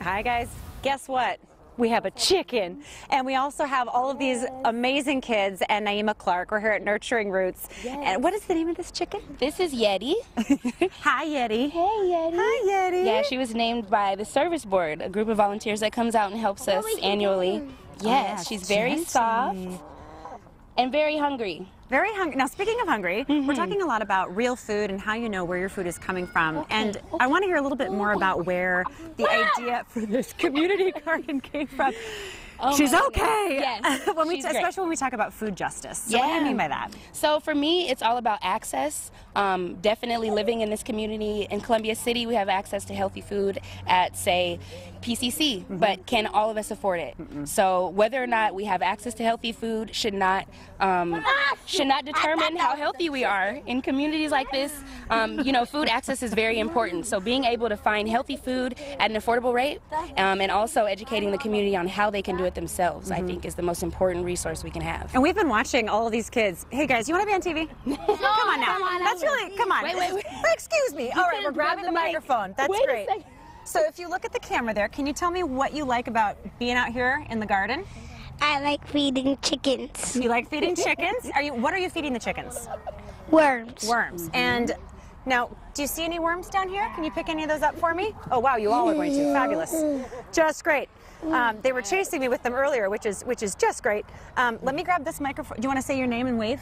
Hi guys, guess what? We have a chicken, and we also have all of these amazing kids and Naima Clark. We're here at Nurturing Roots. Yes. And what is the name of this chicken? This is Yeti. Hi Yeti. Hey Yeti. Hi Yeti. Yeah, she was named by the service board, a group of volunteers that comes out and helps us annually. Yes, she's very soft and very hungry. Very hungry. Now, speaking of hungry, we're talking a lot about real food and how you know where your food is coming from. And I want to hear a little bit more about where the idea for this community garden came from. Oh, she's okay. Yes, especially when we talk about food justice. So what do you mean by that? So for me, it's all about access. Definitely living in this community in Columbia City, we have access to healthy food at, say, PCC, but can all of us afford it? So whether or not we have access to healthy food should not determine how healthy we are. In communities like this, you know, food access is very important. So being able to find healthy food at an affordable rate, and also educating the community on how they can do it themselves, I think is the most important resource we can have. And we've been watching all of these kids. Hey guys, you want to be on TV? Come on now. That's really, come on. Wait. Excuse me. All right, we're grabbing the microphone. That's great. So if you look at the camera there, can you tell me what you like about being out here in the garden? I like feeding chickens. You like feeding chickens? What are you feeding the chickens? Worms. Worms. And now, do you see any worms down here? Can you pick any of those up for me? Oh wow, you all are going to. Fabulous. Just great. They were chasing me with them earlier, which is just great. Let me grab this microphone. Do you want to say your name and wave?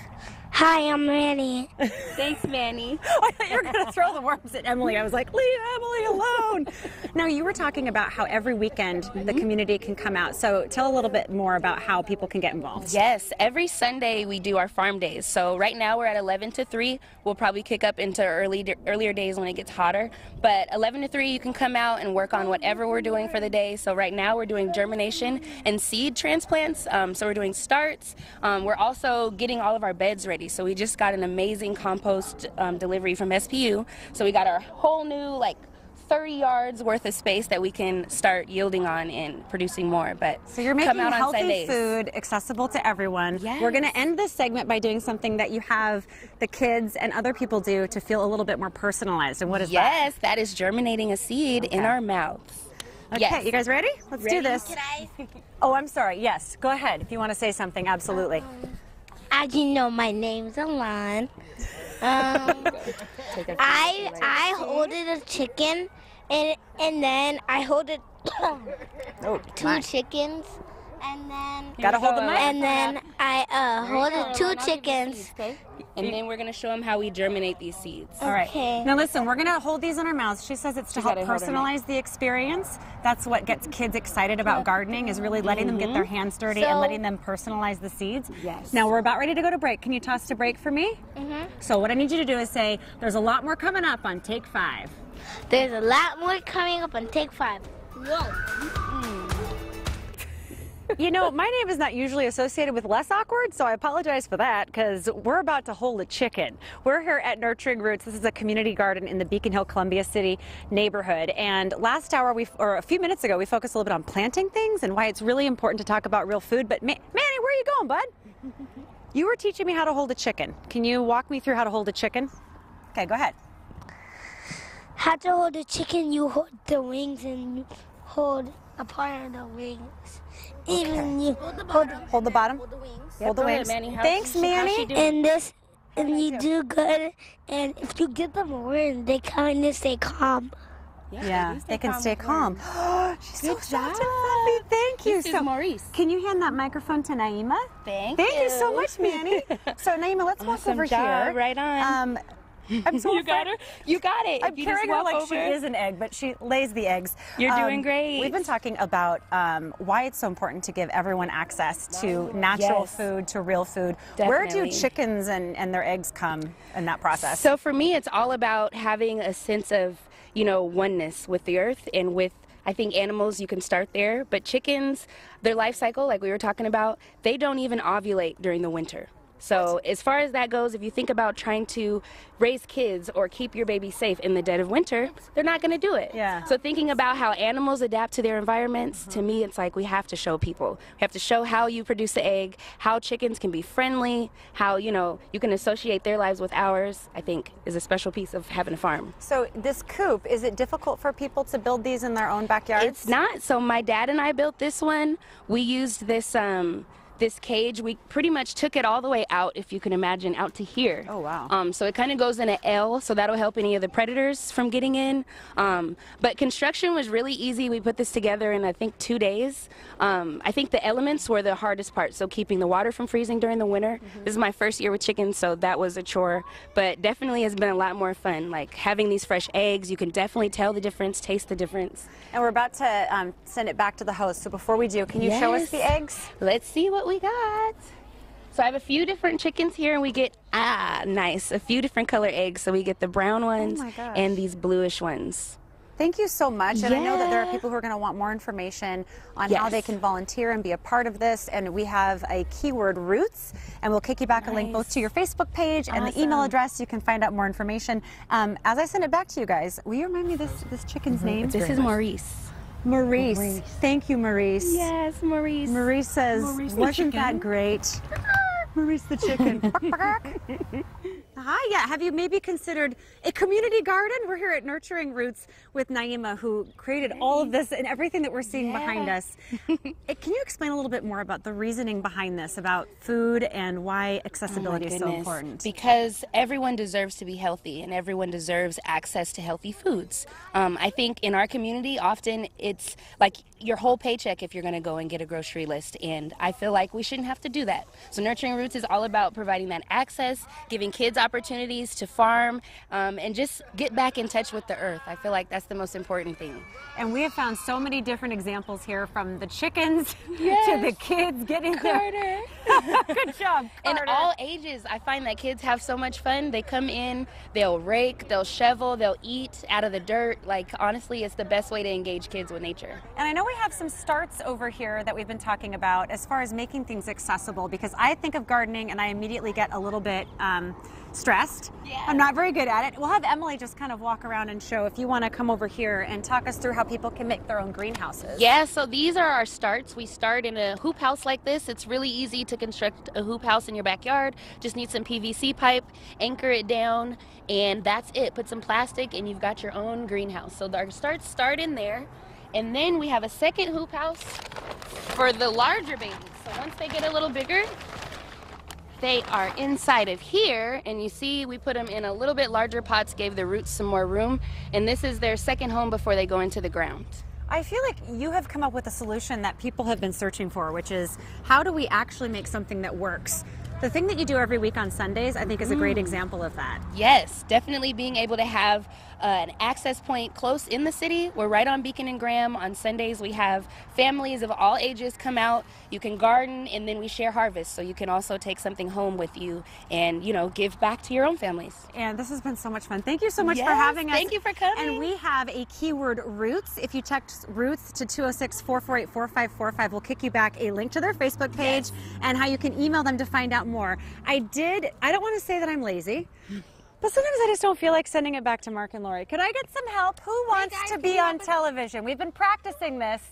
Hi, I'm Manny. Thanks, Manny. I thought you were going to throw the worms at Emily. I was like, leave Emily alone. Now, you were talking about how every weekend the community can come out. So tell a little bit more about how people can get involved. Yes, every Sunday we do our farm days. So right now we're at 11 to 3. We'll probably kick up into earlier days when it gets hotter. But 11 to 3 you can come out and work on whatever we're doing for the day. So right now we're doing germination and seed transplants. So we're doing starts. We're also getting all of our beds ready. So we just got an amazing compost delivery from SPU. So we got our whole new 30 yards worth of space that we can start yielding on and producing more. But so you're making out healthy food accessible to everyone. Yes. We're going to end this segment by doing something that you have the kids and other people do to feel a little bit more personalized. And what is that? Yes, that is germinating a seed in our mouths. Okay, yes. You guys ready? Let's do this. Can I? Oh, I'm sorry. Yes, go ahead if you want to say something. Absolutely. As you know, my name's Alon. I hold it a chicken, and then I hold it two chickens, and then Gotta hold the mic. And then I hold it two chickens. And then we're going to show them how we germinate these seeds. All right. Okay. Now listen, we're going to hold these in our mouths. She says it's to help personalize the experience. That's what gets kids excited about gardening, is really letting them get their hands dirty and letting them personalize the seeds. Yes. Now we're about ready to go to break. Can you toss to break for me? So what I need you to do is say, there's a lot more coming up on take 5. There's a lot more coming up on take 5. Whoa. You know, my name is not usually associated with less awkward, so I apologize for that, because we're about to hold a chicken. We're here at Nurturing Roots. This is a community garden in the Beacon Hill, Columbia City neighborhood. And last hour, or a few minutes ago, we focused a little bit on planting things and why it's really important to talk about real food. But Manny, where are you going, bud? You were teaching me how to hold a chicken. Can you walk me through how to hold a chicken? Okay, go ahead. How to hold a chicken? You hold the wings and you hold a part of the wings. Even you hold the bottom. Hold the bottom. Hold the wings. Hold the wings. Manny, Thanks, Manny. And you do good. And if you give them a word, they kind of stay calm. Yeah, they can stay calm. She's so Good soft job. and fluffy. Thank you. This is Maurice. Can you hand that microphone to Naima? Thank you so much, Manny. So Naima, let's walk over here. Right on. I'm so You got her? You got it. I'm If you carrying just her walk like she over. is an egg, but she lays the eggs. You're doing great. We've been talking about why it's so important to give everyone access to natural food, to real food. Where do Definitely. chickens and their eggs come in that process? So for me, it's all about having a sense of, oneness with the earth and with, I think, animals. You can start there, but chickens, their life cycle, like we were talking about, they don't even ovulate during the winter. So as far as that goes, if you think about trying to raise kids or keep your baby safe in the dead of winter, they're not going to do it. Yeah. So thinking about how animals adapt to their environments, to me, it's like we have to show people. We have to show how you produce the egg, how chickens can be friendly, how, you know, you can associate their lives with ours, I think is a special piece of having a farm. So this coop, is it difficult for people to build these in their own backyards? It's not. So my dad and I built this one. We used this this cage. We pretty much took it all the way out, if you can imagine, out to here. Oh, wow. So it kind of goes in an L, so that'll help any of the predators from getting in. But construction was really easy. We put this together in, I think, 2 days. I think the elements were the hardest part, so keeping the water from freezing during the winter. This is my first year with chickens, so that was a chore, but definitely has been a lot more fun. Like having these fresh eggs, you can definitely tell the difference, taste the difference. And we're about to send it back to the host, so before we do, can you show us the eggs? Let's see what we got. So I have a few different chickens here, and we get, nice, a few different color eggs. So we get the brown ones my gosh. and these bluish ones. Thank you so much. And I know that there are Yeah. people who are going to want more information on how Yes. they can volunteer and be a part of this. And we have a keyword roots, and we'll kick you back a link both to your Facebook page and the email address. You can find out more information. As I send it back to you guys, will you remind me this chicken's name? This is Maurice. Maurice. Thank you, Maurice. Yes, Maurice. Maurice says, wasn't that great? Maurice the chicken. Hi, yeah. Have you maybe considered a community garden? We're here at Nurturing Roots with Naima, who created all of this and everything that we're seeing behind us. Can you explain a little bit more about the reasoning behind this, about food and why accessibility is so important? Because everyone deserves to be healthy, and everyone deserves access to healthy foods. I think in our community, often it's like your whole paycheck if you're going to go and get a grocery list, and I feel like we shouldn't have to do that. So Nurturing Roots is all about providing that access, giving kids opportunities to farm, and just get back in touch with the earth. I feel like that's the most important thing. And we have found so many different examples here, from the chickens Yes. to the kids getting Carter. Good job, In Carter. all ages, I find that kids have so much fun. They come in, they'll rake, they'll shovel, they'll eat out of the dirt. Like, honestly, it's the best way to engage kids with nature. And I know we have some starts over here that we've been talking about as far as making things accessible, because I think of gardening and I immediately get a little bit stressed. Yeah. I'm not very good at it. We'll have Emily just kind of walk around and show, if you want to come over here and talk us through how people can make their own greenhouses. Yeah, so these are our starts. We start in a hoop house like this. It's really easy to construct a hoop house in your backyard. Just need some PVC pipe, anchor it down, and that's it. Put some plastic and you've got your own greenhouse. So our starts start in there. And then we have a second hoop house for the larger babies. So once they get a little bigger, they are inside of here, and you see we put them in a little bit larger pots, gave the roots some more room, and this is their second home before they go into the ground. I feel like you have come up with a solution that people have been searching for, which is, how do we actually make something that works? The thing that you do every week on Sundays, I think, is a great example of that. Yes, definitely being able to have an access point close in the city. We're right on Beacon and Graham. On Sundays, we have families of all ages come out. You can garden, and then we share harvest, so you can also take something home with you and, you know, give back to your own families. And this has been so much fun. Thank you so much for Yes, having us. thank you for coming. And we have a keyword roots. If you text roots to 206-448-4545, we'll kick you back a link to their Facebook page and how you can email them to find out more. I don't want to say that I'm lazy, but sometimes I just don't feel like sending it back to Mark and Lori. Could I get some help? Who wants to be on television? We've been practicing this.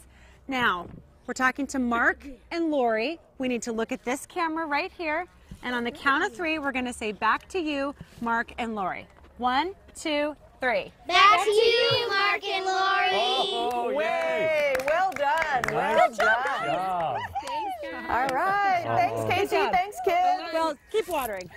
Now, we're talking to Mark and Lori. We need to look at this camera right here. And on the count of 3, we're going to say back to you, Mark and Lori. 1, 2, 3. Back to you, Mark and Lori. Oh, Way! Well done. Nice Well done. job. All right. Thanks, Casey. Thanks, kids. Well, keep watering.